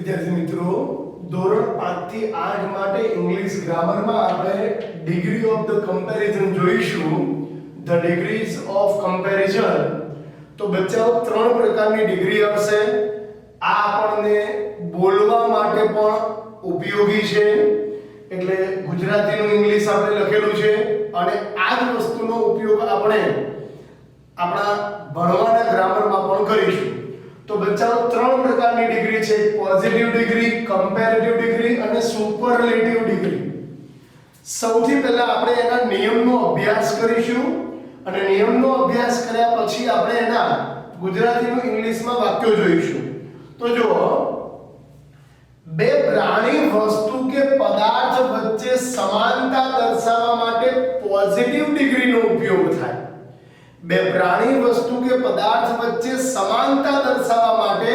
વિદ્યાર્થી મિત્રો, ધોરણ 5 થી 8 માટે ઇંગ્લિશ ગ્રામરમાં આપણે ડિગ્રી ઓફ ધ કમ્પેરિઝન જોઈશું. The degrees of comparison. તો બચ્ચાઓ ત્રણ પ્રકારની ડિગ્રી આવશે. આ આપણને બોલવા માટે પણ ઉપયોગી છે, એટલે ગુજરાતીનું ઇંગ્લિશ આપણે લખેલું છે અને આ જ વસ્તુનો ઉપયોગ આપણે આપણા ભણવાના ગ્રામરમાં પણ કરીશું. તો બચ્ચાઓ ત્રણ પ્રકારની ડિગ્રી છે: પોઝિટિવ ડિગ્રી, કમ્પેરેટિવ ડિગ્રી અને સુપરલેટિવ ડિગ્રી. સૌથી પહેલા આપણે એના નિયમનો અભ્યાસ કરીશું અને નિયમનો અભ્યાસ કર્યા પછી આપણે એના ગુજરાતીનું ઇંગ્લિશમાં વાક્યો જોઈશું. તો જો બે પ્રાણી, વસ્તુ કે પદાર્થ વચ્ચે સમાનતા દર્શાવવા માટે પોઝિટિવ ડિગ્રીનો ઉપયોગ થાય. બે પ્રાણી, વસ્તુ કે પદાર્થ વચ્ચે સમાનતા દર્શાવવા માટે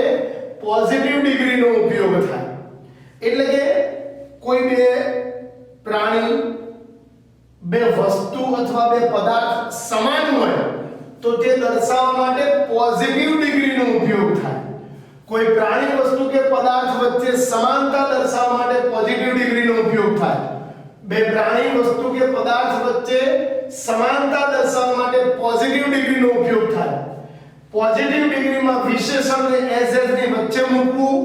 પોઝિટિવ ડિગ્રીનો ઉપયોગ થાય. એટલે કે કોઈ બે પ્રાણી, બે વસ્તુ અથવા બે પદાર્થ સમાન હોય તો તે દર્શાવવા માટે પોઝિટિવ ડિગ્રીનો ઉપયોગ થાય. કોઈ પ્રાણી, વસ્તુ કે પદાર્થ વચ્ચે સમાનતા દર્શાવવા માટે પોઝિટિવ ડિગ્રીનો ઉપયોગ થાય. બે પ્રાણી, વસ્તુ કે પદાર્થ વચ્ચે સમાનતા દર્શાવવા માટે પોઝિટિવ ડિગ્રીનો ઉપયોગ થાય. પોઝિટિવ ડિગ્રીમાં વિશેષણને એઝ ની વચ્ચે મૂકવું,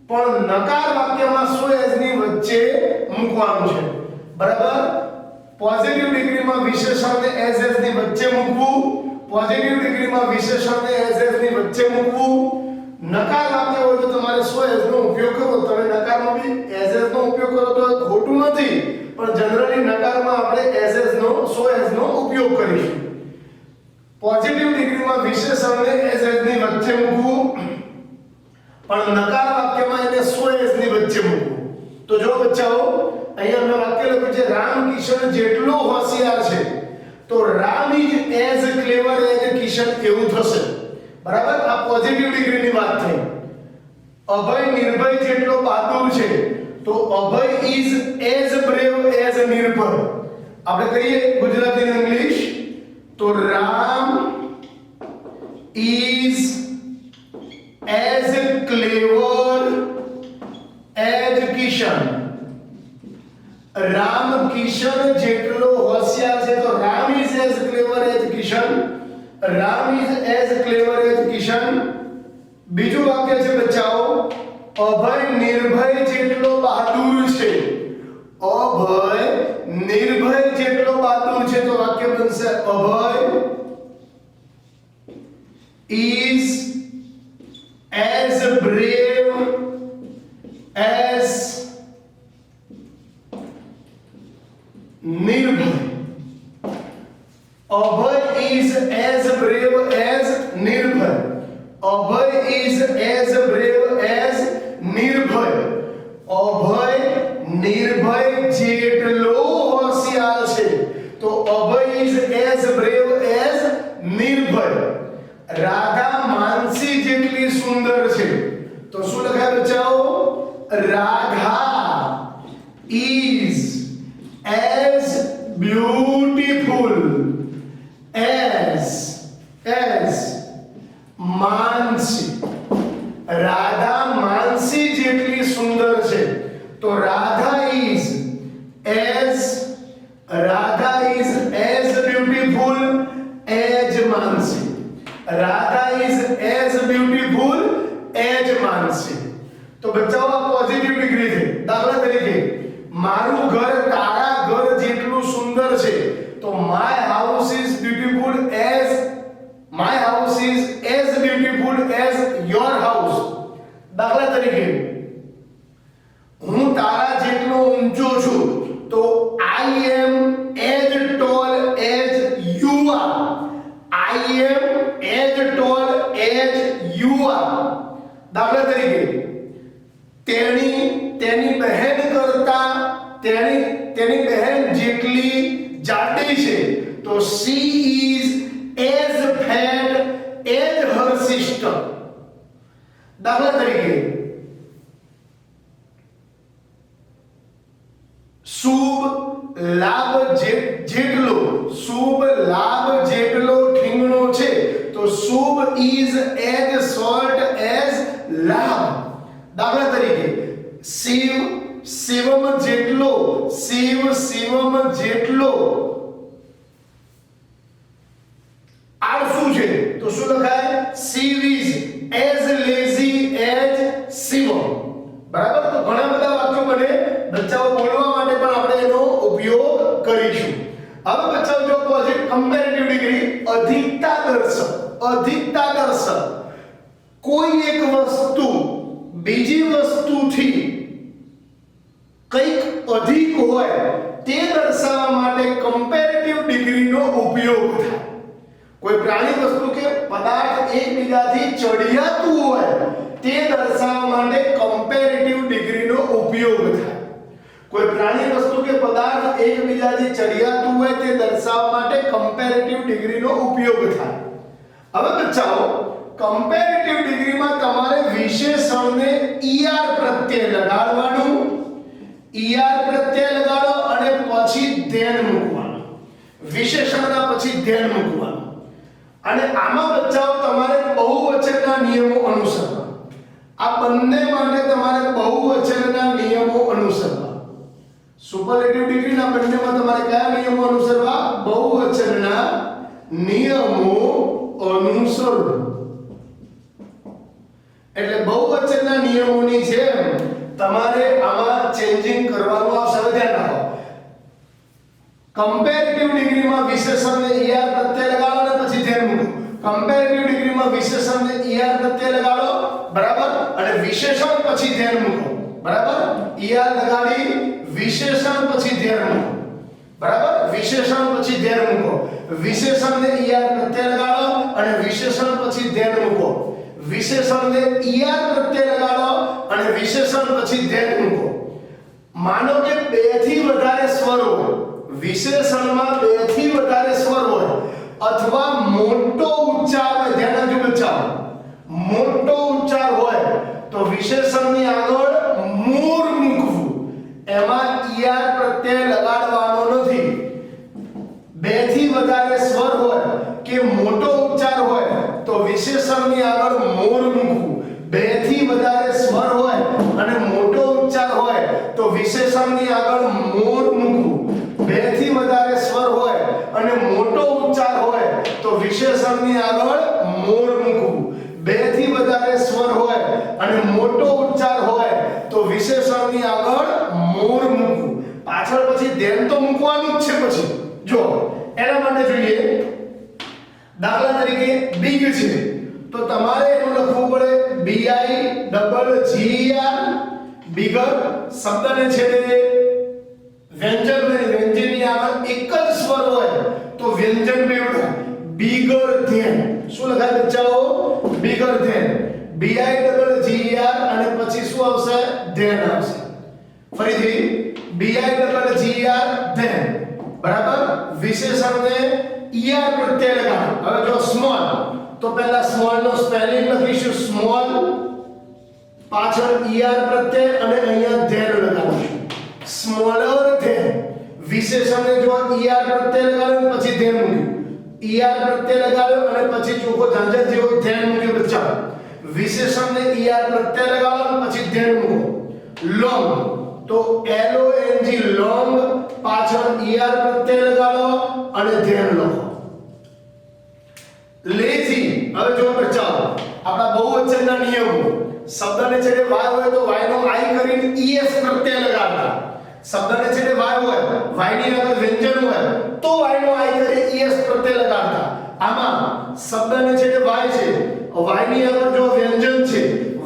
પણ નકાર વાક્યમાં સો એઝ ની વચ્ચે મૂકવાનું છે. બરાબર? પોઝિટિવ ડિગ્રીમાં વિશેષણને એઝ ની વચ્ચે મૂકવું, પોઝિટિવ ડિગ્રીમાં વિશેષણને એઝ ની વચ્ચે મૂકવું. નકાર વાક્ય હોય તો તમારે સો એઝ નો ઉપયોગ કરો. તમે નકારમાં બી એઝ નો ઉપયોગ કરો તો ખોટું નથી, પણ જનરલી નકારમાં આપણે એઝ નો સો એઝ નો ઉપયોગ કરીશું. પોઝિટિવ ડિગ્રીમાં વિશેષણને એઝ ની વચ્ચે મૂકવું, પણ નકાર વાક્યમાં એને સો એઝ ની વચ્ચે મૂકવું. તો જો બચ્ચાઓ, અહીંયા મેં વાક્ય લખ્યું છે: રામ કિશન જેટલો હોશિયાર છે. તો Ram is as clever as Kishan એવું થશે. બરાબર? આ પોઝિટિવ ડિગ્રીની વાત થઈ. અભય નિર્ભય જેટલો બહાદુર છે. તો Abhay is as brave as નિર્ભય. આપણે કહીએ ગુજરાતીનું ઇંગ્લિશ, તો Ram is as clever as Kishan. Ram Kishan જેટલો હોશિયાર છે. તો Ram is as clever as Kishan. Ram is as clever as Kishan. બીજું વાક્ય છે બચ્ચાઓ: અભય નિર્ભય જેટલો બહાદુર છે. અભય નિર્ભય જેટલો બહાદુર છે. તો વાક્ય બનશે: Abhay is as brave as Nirbhay. Abhay is as brave as Nirbhay. Abhay is as brave as Nirbhay. Abhay Nirbhay જેટલો હોશિયાર છે. તો Abhay is as brave as Nirbhay. Radha Mansi જેટલી સુંદર છે. તો શું લખાય બચ્ચાઓ? Radha is as beautiful as Mansi. Radha Mansi જેટલી સુંદર છે. તો Radha is as beautiful as Mansi. Radha is as beautiful as Mansi. તો બચ્ચાઓ, આ પોઝિટિવ ડિગ્રી છે. દાખલા તરીકે, મારું ઘર તારા ઘર જેટલું સુંદર છે. તો my house is beautiful as beautiful as your house. દાખલા તરીકે, હું તારા જેટલો ઊંચો છું. તો I am as tall as you are. I am as tall as you are. દાખલા તરીકે, તેની બહેન કરતા તેની બહેન જેટલી જાડી છે. તો she is as fat as her sister. દાખલા તરીકે, શુભ લાભ જેટલો ઠીંગણો છે. તો શુભ is as short as લાભ. દાખલા તરીકે શિવ શિવમ જેટલો, શિવ શિવમ જેટલો આળસુ છે તો શું લખાય? Shiv is as lazy as Shivam. બરાબર. તો ઘણા બધા વાક્યો બને બચ્ચાઓ બોલવા માટે પણ આપણે એનો ઉપયોગ કરીશું. હવે બચ્ચાઓ જો પોઝિટિવ કમ્પેરેટિવ ડિગ્રી અધિકતા દર્શક, અધિકતા દર્શક કોઈ એક વસ્તુ બીજી વસ્તુથી કંઈક અધિક હોય તે દર્શાવવા માટે કમ્પેરેટિવ ડિગ્રીનો ઉપયોગ થાય. કોઈ પ્રાણી વસ્તુ કે પદાર્થ એકબીજાથી ચડિયાતું હોય તે દર્શાવવા માટે કમ્પેરેટિવ ડિગ્રીનો ઉપયોગ થાય. કોઈ પ્રાણી વસ્તુ કે પદાર્થ એકબીજાથી ચડિયાતું હોય તે દર્શાવવા માટે કમ્પેરેટિવ ડિગ્રીનો ઉપયોગ થાય. હવે બચ્ચાઓ કમ્પેરેટિવ ડિગ્રીમાં તમારે વિશેષણને ઈઆર પ્રત્યે લગાડવાનું, ઈઆર પ્રત્યે લગાડો અને પછી ધ્યાન મૂકવાનું. વિશેષણના પછી ધ્યાન મૂકવાનું. અને આમાં બચ્ચાઓ તમારે બહુવચનના નિયમો અનુસરવા. આ બંને માટે તમારે બહુવચનના નિયમો અનુસરવા. સુપરલેટિવ ડિગ્રીના બંનેમાં તમારે કયા નિયમો અનુસરવા? બહુવચનના નિયમો અનુસરવા. એટલે બહુવચનના નિયમોની જેમ તમારે આમાં ચેન્જિંગ કરવાનું આવશે. ધ્યાન રાખો. કમ્પેરેટિવ ડિગ્રીમાં વિશેષણને ઈઆર પ્રત્યે લગાડો અને પછી ધ્યાન મૂકો. કમ્પેરેટિવ ડિગ્રીમાં વિશેષણને ઈઆર પ્રત્યે લગાડો, બરાબર, અને વિશેષણ પછી ધ્યાન મૂકો. બરાબર. ઈઆર લગાડી વિશેષણ પછી ધ્યાન મૂકો. બરાબર. વિશેષણ પછી ધ્યાન મૂકો. વિશેષણને ઈઆર પ્રત્યે લગાડો અને વિશેષણ પછી ધ્યાન મૂકો. વિશેષણને ઈઆર પ્રત્યે લગાડો અને વિશેષણ પછી ધ્યાન મૂકો. માનો કે બે થી વધારે સ્વર હોય, વિશેષણમાં બે થી વધારે સ્વર હોય અથવા મોટો ઉચ્ચાર હોય, ધ્યાન રાખજો બચ્ચાઓ, મોટો ઉચ્ચાર હોય તો વિશેષણની આગળ મૂળ મૂકવું. એમાં ઈઆર પ્રત્યય લગાડવાનો નથી. બે થી વધારે સ્વર હોય કે મોટો ઉચ્ચાર હોય તો વિશેષણની આગળ મૂળ મૂકવું. બે થી વધારે સ્વર હોય અને મોટો ઉચ્ચાર હોય તો વિશેષણની આગળ મૂળ મૂકવું. બે થી વધારે સ્વર હોય અને મોટો ઉચ્ચાર હોય તો વિશેષણની આગળ મૂળ મૂકવું. બે થી વધારે સ્વર હોય અને મોટો ઉચ્ચાર હોય તો વિશેષણની આગળ મૂળ મૂકવું. પાછળ પછી ધ્યાન તો મૂકવાનું જ છે. પછી જો એના માટે જોઈએ, દાખલા તરીકે બિગ છે તો તમારે એનું લખવું પડે BIGGER, બિગર. શબ્દને છેડે વ્યંજન વ્યંજનની આગળ એક જ સ્વર હોય તો વ્યંજન બેવડા બિગર ધેન. શું લખાય બચ્ચાઓ? Bigger than. BIGGER અને પછી શું આવશે? ધેન આવશે. ફરીથી BIGGER ધેન. બરાબર. વિશેષણને ઈઆર પ્રત્યય લગાડો. હવે જો સ્મોલ તો પહેલા સ્મોલ નો સ્પેલિંગ લખીશું સ્મોલ, પાછળ ઈઆર પ્રત્યય અને અહીંયા ધેન લગાડીશું. Smaller than. વિશેષણને જો ઈઆર પ્રત્યય લગાડો પછી ધેન મૂક્યું. ઈઆર પ્રત્યય લગાડો અને પછી ચોખ્ખો ઝંઝટ જેવો ધેન મૂક્યું બચ્ચા. વિશેષણને ઈઆર પ્રત્યય લગાડો અને પછી ધેન મૂકો. લોંગ તો LONG લોંગ, પાછળ ઈઆર પ્રત્યય લગાડો અને ધેન લખો. લેઝી. હવે જો બચ્ચાઓ આપણા બહુવચનના નિયમો, શબ્દને છેડે વાય હોય તો વાય નો આઈ કરીને ES પ્રત્યય લગાડતા. શબ્દને છેડે વાય હોય, વાય ની આગળ વ્યંજન હોય તો વાય નો આઈ કરી ES પ્રત્યય લગાડતા. આમાં શબ્દને છેડે વાય છે, વાય ની આગળ જો વ્યંજન છે,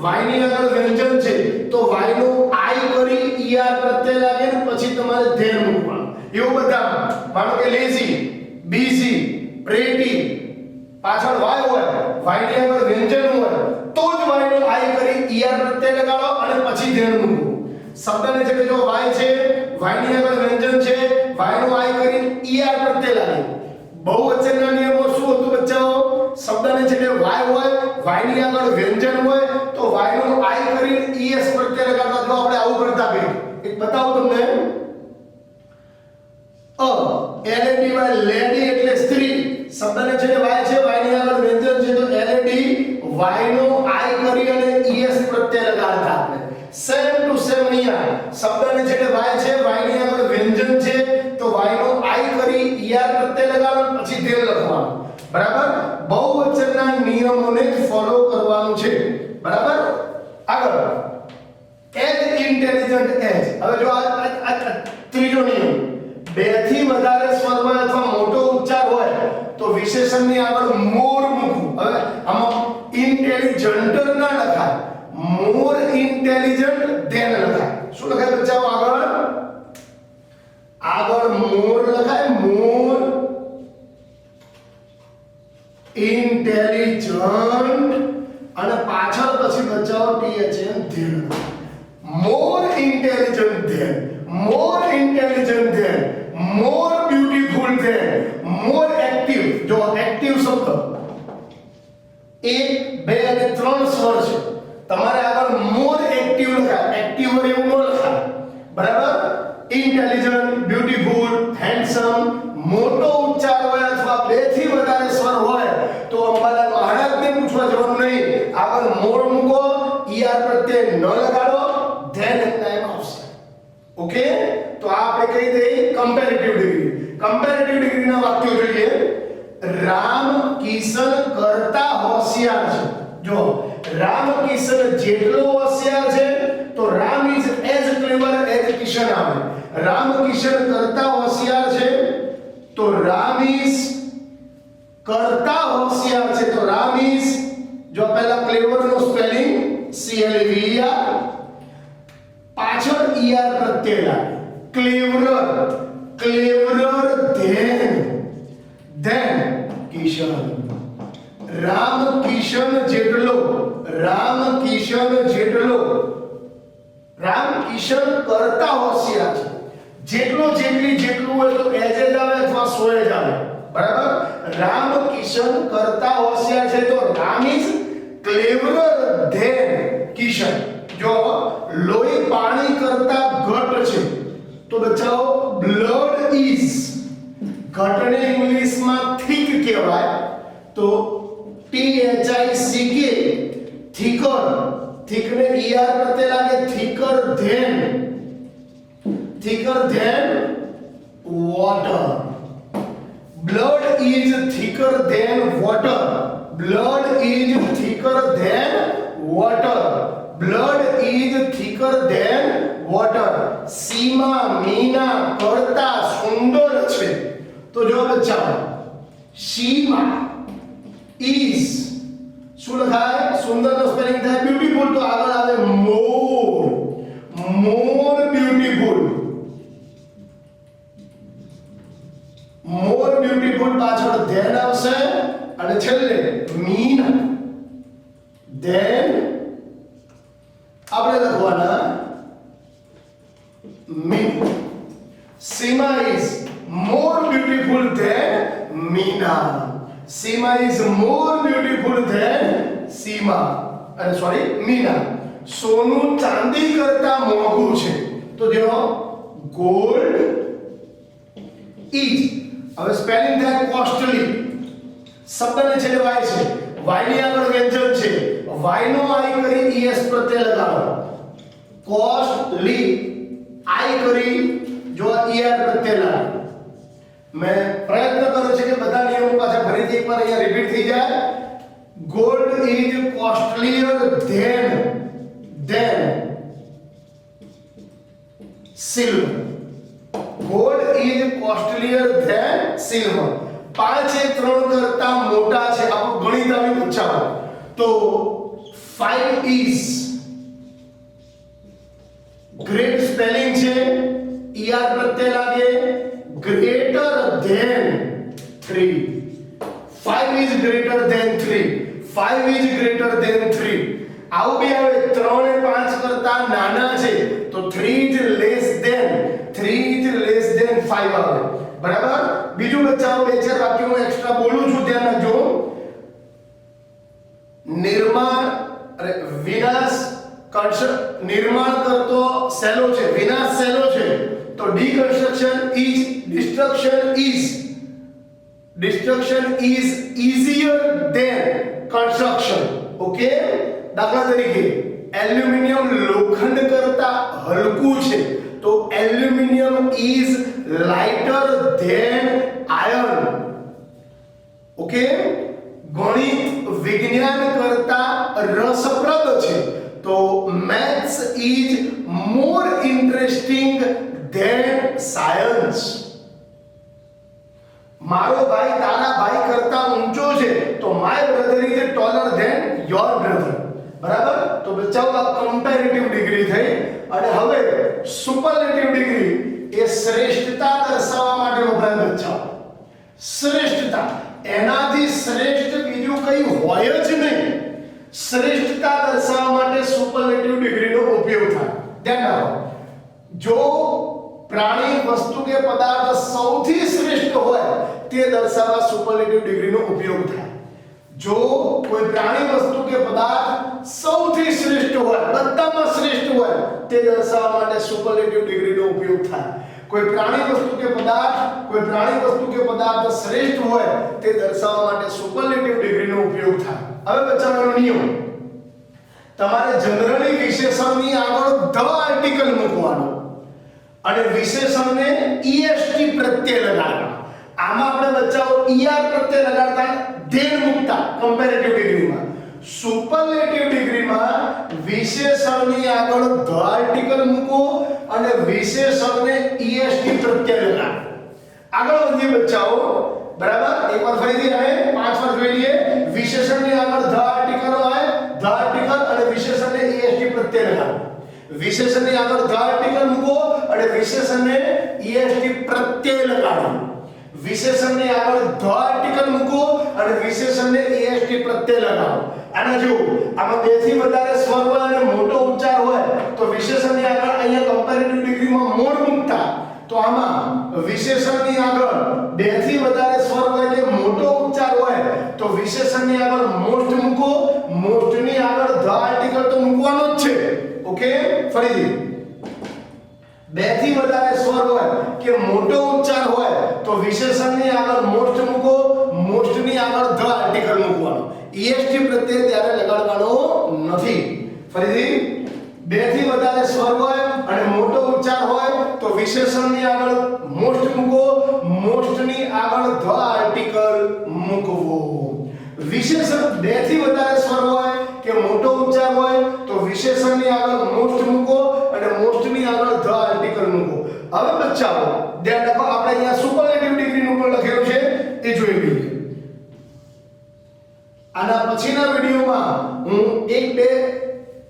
વાય ની આગળ વ્યંજન છે તો વાય નો આઈ કરી ER પ્રત્યય લાગે ને પછી તમારે ધ્યાન મૂકવાનું. એવું બધા માનો કે લેઝી, બીઝી, પ્રેટી, પાછળ વાય હોય, વાય ની આગળ વ્યંજન હોય તો જ વાય નો આઈ કરી ER પ્રત્યય લગાડો અને પછી ધ્યાન મૂકો. શબ્દને છે કે જો વાય છે, વાય ની આગળ વ્યંજન છે, વાય નો આઈ કરી ER પ્રત્યય લાગે. બહુવચનના નિયમો શું હતું બચ્ચાઓ? શબ્દને છે કે વાય હોય, વાય ની આગળ વ્યંજન હોય તો વાય નો આઈ કરી ES પ્રત્યય લગાડતા. જો આપણે આવું કરતા કે એક બતાવું તમને. LADY લેડી એટલે સ્ત્રી. શબ્દને છે કે વાય છે, વાય ની આગળ વ્યંજન છે તો LADY y નો i કરી અને es પ્રત્યય લગાડતા આપણે સેમ ટુ સેમ અહીંયા શબ્દને છે કે y છે y ની આગળ વ્યંજન છે તો y નો i કરી er પ્રત્યય લગાડવાનો પછી ધેય લખવાનું બરાબર બહુવચનના નિયમોને ફોલો કરવાનું છે બરાબર આગળ એજ ઇન્ટેલિજન્ટ એજ હવે જો આ ત્રીજો નિયમ બે થી વધારે સ્વર હોય અથવા મોટો ઉચ્ચાર હોય તો વિશેષણની આગળ મોર મૂકવું હવે આમાં ઇન્ટેલિજન્ટ ના લખાય મોર ઇન્ટેલિજન્ટ ધેન લખાય શું લખાય બચ્ચાઓ આગળ મોર લખાય મોર ઇન્ટેલિજન્ટ અને પાછળ પછી બચાવો THN than more intelligent than more intelligent than more beautiful than more active જો active શબ્દ એક બે અને ત્રણ સ્વર છે તમારે આગળ more active લખાય active વડે એવું ન લખાય બરાબર intelligent beautiful handsome મોટો ઉચ્ચાર હોય અથવા બે થી વધારે સ્વર હોય તો અંબાલાલ મહારાજને પૂછવા જવાનું નહીં આગળ મોર મૂકો er પ્રત્યય ન લગાડો ધેન ટાઈમ આવશે ઓકે તો આ આપણે કહી દઈએ કમ્પેરેટિવ ડિગ્રીના વાક્યો જોઈએ રામ કિશન કરતા હોશિયાર છે જો રામ કિશન જેટલો હોશિયાર છે તો Ram is as clever as Kishan આવે રામ કિશન કરતા હોશિયાર છે તો રામ ઇઝ કરતા હોશિયાર છે તો રામ ઇઝ જો પહેલા ક્લેવર નો સ્પેલિંગ CLEVER પાછળ er પ્રત્યય લાગે ક્લેવરર ધેન કિશન રામ કિશન જેટલો કરતા હોશિયાર છે જેટલું હોય તો એજ આવે અથવા સો જ આવે બરાબર રામ કિશન કરતા હોશિયાર છે તો Ram is cleverer than Kishan જો લોહી પાણી કરતા ઘટ છે તો બચાવો બ્લડ ઇઝ ઘટને ઇંગ્લિશમાં થીક કહેવાય તો THICK થીકર થીકને er પ્રત્યય લાગે thicker than water blood is thicker than water blood is thicker than water blood is thicker than water સીમા મીના કરતા સુંદર છે તો જો બચ્ચા સીમા is શું લખાય સુંદર નો સ્પેલિંગ થાય બ્યુટીફુલ તો આગળ આવે more beautiful પાછળ ધેન આવશે અને છેલ્લે મીના ધેન આપણે લખવાના mean Seema is more beautiful than Meena Seema is more beautiful than Meena સોનું ચાંદી કરતા મોંઘું છે તો જો ગોલ્ડ ઇઝ હવે સ્પેલિંગ થાય કોસ્ટલી શબ્દને છેલ્લે y છે y ની આગળ વ્યંજન છે y નો i કરી es પ્રત્યય લગાવો કોસ્ટલી i કરી જો er પ્રત્યય લાગે मैं प्रयत्न करूं છું કે બધા નિયમો પાછા ફરીથી એકવાર અહીંયા રિપીટ થઈ જાય gold is costlier than silver gold is costlier than silver 5 એ 3 કરતા મોટા છે આપણું ગણિત આવી પૂછાવો તો 5 is great spelling છે er પ્રત્યય લાગે greater than 3 5 is greater than 3 5 is greater than 3 આવું બી આવે 3 એ 5 કરતા નાના છે તો 3 is less than 5 આવે બરાબર બીજું બચ્ચાઓ બે ચાર વાક્યો હું એક્સ્ટ્રા બોલું છું ધ્યાન રાખજો નિર્માણ કરતો સહેલો છે વિનાશ સહેલો છે તો destruction is easier than construction okay, દાખલા તરીકે એલ્યુમિનિયમ લોખંડ કરતા હલકું છે, તો aluminium is lighter than iron. Okay, ગણિત વિજ્ઞાન કરતા રસપ્રદ છે, તો maths is more interesting than science. મારો ભાઈ તારા ભાઈ કરતા ઊંચો છે, તો my brother is taller than your brother. બરાબર? તો બચ્ચાઓ આ કમ્પેરેટિવ ડિગ્રી થઈ. અને હવે સુપરલેટિવ ડિગ્રી એ શ્રેષ્ઠતા દર્શાવવા માટે વપરાય બચ્ચાઓ. શ્રેષ્ઠતા, એનાથી શ્રેષ્ઠ બીજું કંઈ હોય જ નહીં. શ્રેષ્ઠતા દર્શાવવા માટે સુપરલેટિવ ડિગ્રીનો ઉપયોગ થાય. ધ્યાન રાખો, જો પ્રાણી, વસ્તુ કે પદાર્થ સૌથી શ્રેષ્ઠ હોય તે દર્શાવવા સુપરલેટિવ ડિગ્રીનો ઉપયોગ થાય. જો કોઈ પ્રાણી, વસ્તુ કે પદાર્થ સૌથી શ્રેષ્ઠ હોય, બધામાં શ્રેષ્ઠ હોય તે દર્શાવવા માટે સુપરલેટિવ ડિગ્રીનો ઉપયોગ થાય. કોઈ પ્રાણી, વસ્તુ કે પદાર્થ શ્રેષ્ઠ હોય તે દર્શાવવા માટે સુપરલેટિવ ડિગ્રીનો ઉપયોગ થાય. હવે બચ્ચાઓનો નિયમ, તમારે જનરલી વિશેષણની આગળ ધ આર્ટિકલ મૂકવાનો અને વિશેષણને est પ્રત્યય લગાડવાનો. આમાં આપણે બચ્ચાઓ er પ્રત્યય લગાડતા ધેન મૂકતા કમ્પેરેટિવ ડિગ્રીમાં. સુપરલેટિવ ડિગ્રીમાં વિશેષણની આગળ ધ આર્ટિકલ મૂકો અને વિશેષણને est પ્રત્યય લગાડો. આગળ વધીએ બચ્ચાઓ. બરાબર? એકવાર ફરીથી આવે 5 વાર જોઈ લઈએ. વિશેષણની આગળ ધ આર્ટિકલ હોય, ધ આર્ટિકલ અને વિશેષણને est પ્રત્યય લગાડો. વિશેષણની આગળ ધ આર્ટિકલ મૂકો અને વિશેષણને est પ્રત્યય લગાડો. વિશેષણની આગળ ધ આર્ટિકલ મૂકો અને વિશેષણને est પ્રત્યય લગાડો. આના જો આમાં બે થી વધારે સ્વર હોય અને મોટો ઉચ્ચાર હોય તો વિશેષણની આગળ અહીંયા કમ્પેરેટિવ ડિગ્રીમાં મોડ મૂકતા, તો આમાં વિશેષણની આગળ બે થી વધારે સ્વર હોય કે મોટો ઉચ્ચાર હોય તો વિશેષણની આગળ મોસ્ટ મૂકો. મોસ્ટની આગળ ધ આર્ટિકલ તો મૂકવાનો જ છે. ઓકે, ફરીથી બે થી વધારે સ્વર હોય કે મોટો ઉચ્ચાર હોય તો વિશેષણની આગળ મોસ્ટ મૂકો, મોસ્ટની આગળ ધ આર્ટિકલ મૂકવાનો. est પ્રત્યય ત્યારે લગાડવાનો નથી. ફરીથી બે થી વધારે સ્વર હોય અને મોટો ઉચ્ચાર હોય તો વિશેષણની આગળ મોસ્ટ મૂકો, મોસ્ટની આગળ ધ આર્ટિકલ મૂકવો. વિશેષણ બે થી વધારે સ્વર હોય કે મોટો ઉચ્ચાર હોય તો વિશેષણની આગળ મોસ્ટ મૂકો અને મોસ્ટની આગળ ધ આર્ટિકલ મૂકો. હવે બચ્ચાઓ ધ્યાન રાખો, આપણે અહીંયા સુપરલેટિવ ડિગ્રીનું પણ લખેલું છે એ જોઈ લઈએ. આના પછીના વિડિયોમાં હું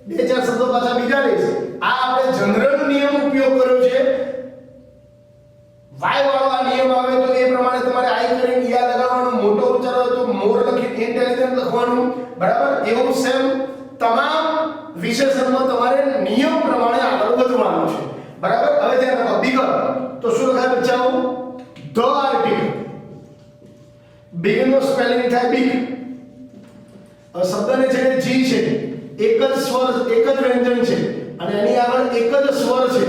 બે ચાર શબ્દો પાછા બીજા લઈશ. આ આપણે જનરલ નિયમ ઉપયોગ કર્યો છે. વાય વાળો આ નિયમ આવે તો એ પ્રમાણે તમારે આઈ કરીને યા લગાવવાનું. મોટો ઉચ્ચાર હોય તો મોર લખી ઇન્ટેલિજન્ટ લખવાનું. બરાબર? એવું સેમ તમામ વિશેષણમાં તમારે નિયમ પ્રમાણે આગળ વધવાનું છે. બરાબર? હવે ધ્યાન રાખો, બિગર તો શું લખાય બચ્ચાઓ? The article. બિગ નો સ્પેલિંગ થાય બિગ. શબ્દને છે જી છે, એક જ સ્વર, એક જ વ્યંજન છે અને એની આગળ એક જ સ્વર છે.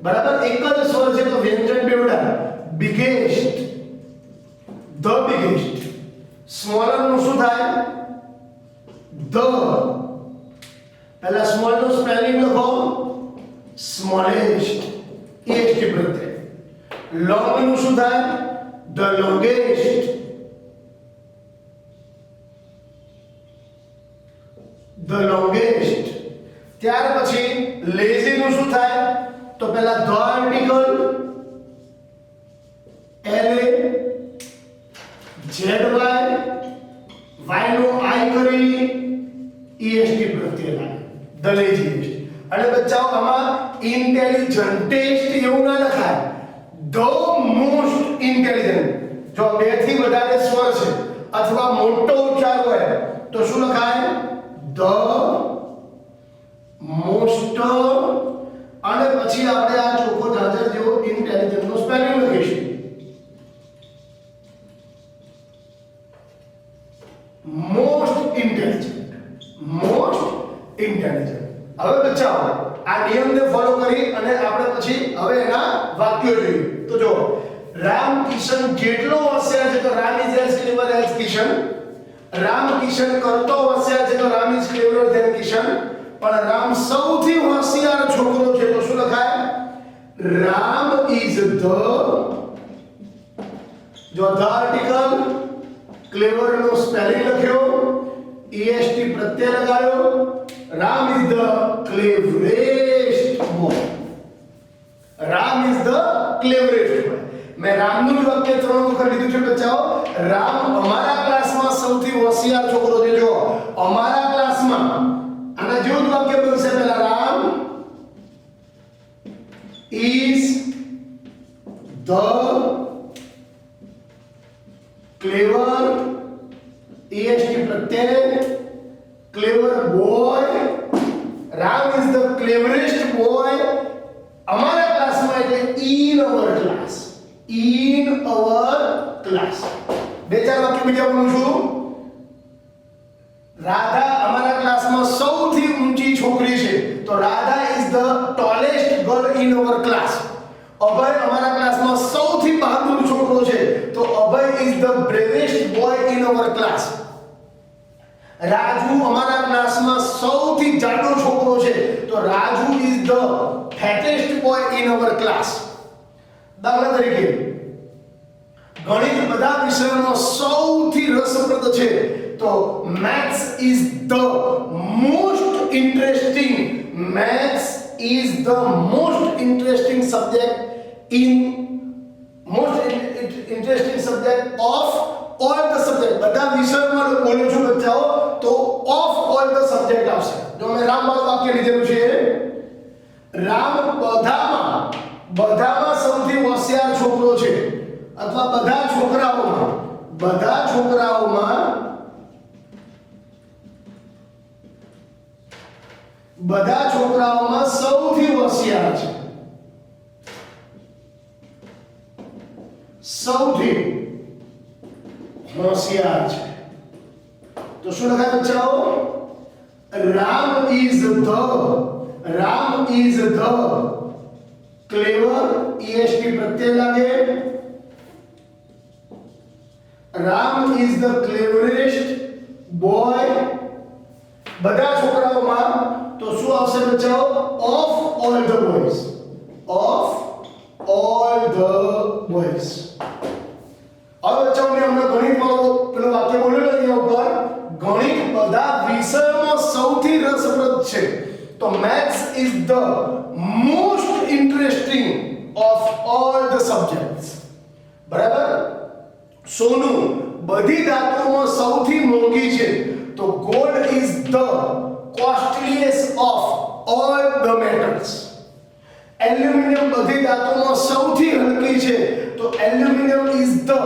બરાબર? એક જ સ્વર છે તો વ્યંજન બેવડા. Biggest, the biggest. સ્મોલર નું શું થાય? ધ. પહેલા સ્મોલ નું સ્પેલિંગ લખો, સ્મોલેસ્ટ, est પ્રત્યય. લોંગ નું શું થાય? The longest. The longest. ત્યાર પછી લેઝી નું શું થાય? તો પહેલા the article l a z y નો i કરી est પ્રત્યય લાગે. The laziest. અને બચ્ચાઓ આમાં ઇન્ટેલિજન્ટેસ્ટ એવું ના લખાય, ધ મોસ્ટ ઇન્ટેલિજન્ટ. જો બે થી વધારે સ્વર છે અથવા મોટો ઉચ્ચાર હોય તો શું લખાય? The most. અને પછી આપણે આ ચોખ્ખો જાજર જેવો ઇન્ટેલિજન્ટ નો સ્પેલિંગ લખીશું. Most intelligent, most intelligent. હવે બચ્ચાઓ આ નિયમને ફોલો કરી અને આપણે પછી હવે એના વાક્યો જોઈએ. તો જો રામ કિશન જેટલો હોશિયાર છે તો Ram is as clever as Kishan. Ram Kishan કરતો હોશિયાર છે તો રામ પણ રામ સૌથી હોશિયાર છોકરો છે તો શું લખાય? રામ ઇઝ ધ, જો ધ આર્ટિકલ, ક્લેવર નો સ્પેલિંગ લખ્યો, est પ્રત્યય લગાવ્યો, Ram is the cleverest boy. Ram is the cleverest boy. મેં રામનું જ વાક્ય 3 વખત લીધું છે બચ્ચાઓ. રામ અમારા ક્લાસમાં સૌથી હોશિયાર છોકરો છે. જો અમારા ક્લાસમાં આના જેવું જ વાક્ય બનશે. પહેલા Ram is the clever, est પ્રત્યય, clever boy. Ram is the cleverest boy અમારા ક્લાસમાં, એટલે in our class. In our class. બે ચાર વાક્ય બીજા બોલું છું. રાધા અમારા ક્લાસમાં સૌથી ઊંચી છોકરી છે તો Radha is the tallest girl in our class. Abhay અમારા ક્લાસમાં સૌથી બહાદુર છોકરો છે તો Abhay is the bravest boy in our class. Raju અમારા ક્લાસમાં સૌથી જાડો છોકરો છે તો Raju is the fattest boy in our class. દાખલા તરીકે ગણિત બધા વિષયોમાં સૌથી રસપ્રદ છે તો maths is the most interesting, maths is the most interesting subject in interesting subject of all the subject. બધા વિષયોમાં બોલું છું બચ્ચાઓ તો of all the subject આવશે. જો મેં રામ વાળું વાક્ય લીધેલું છે, રામ બધામાં સૌથી હોશિયાર છોકરો છે, અથવા બધા છોકરાઓમાં સૌથી હોશિયાર છે. સૌથી હોશિયાર છે તો શું લખાય બચ્ચાઓ? Ram is the clever, est પ્રત્યય લાગે. Ram is the cleverest boy બધા છોકરાઓમાં તો શું આવશે બચ્ચાઓ? of all the boys. of all the boys. હવે બચ્ચાઓ મેં હમણાં ગણિત વાળો પેલું વાક્ય બોલ્યું અહીંયા ઉપર, ગણિત બધા વિષયોમાં સૌથી રસપ્રદ છે તો maths is the most interesting of all the subjects. બરાબર? સોનું બધી ધાતુઓમાં સૌથી મોંઘી છે તો gold is the costliest of all the metals. Aluminium બધી ધાતુઓમાં સૌથી હલકી છે તો aluminium is the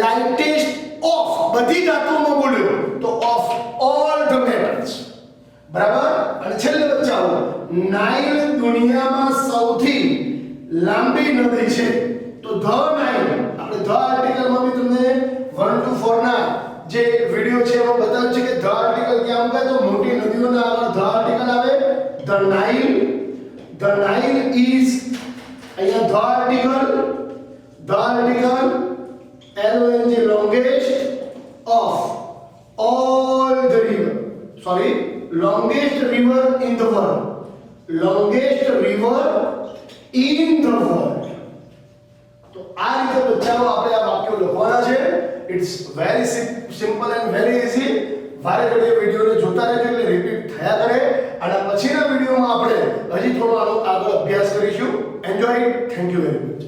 lightest of બધી ધાતુઓમાં બોલ્યો તો of all the metals. બરાબર? અને છેલ્લે બચ્ચાઓ નાઇલ દુનિયામાં સૌથી લાંબી નદી છે તો ધ નાઇલ. આપણે ધ આર્ટિકલમાં બી તમને 1 to 4 ના જે વિડિયો છે એમાં બતાવ્યું છે કે ધ આર્ટિકલ ક્યાં મૂકાય તો મોટી નદીઓના આગળ ધ આર્ટિકલ આવે. ધ નાઇલ ઇઝ અહીંયા the article LONG longest of all the river. Sorry, longest river in the world. Longest river in the world. તો આ રીતે બચ્ચાઓ આપણે આ વાક્યો લખવાના છે. It's very simple and very easy. વારે ઘડીએ વિડિયોને જોતા રહેજો એટલે રિપીટ થયા કરે અને પછીના વિડિયોમાં આપણે હજી થોડો આનો આગળ અભ્યાસ કરીશું. Enjoy it. Thank you very much.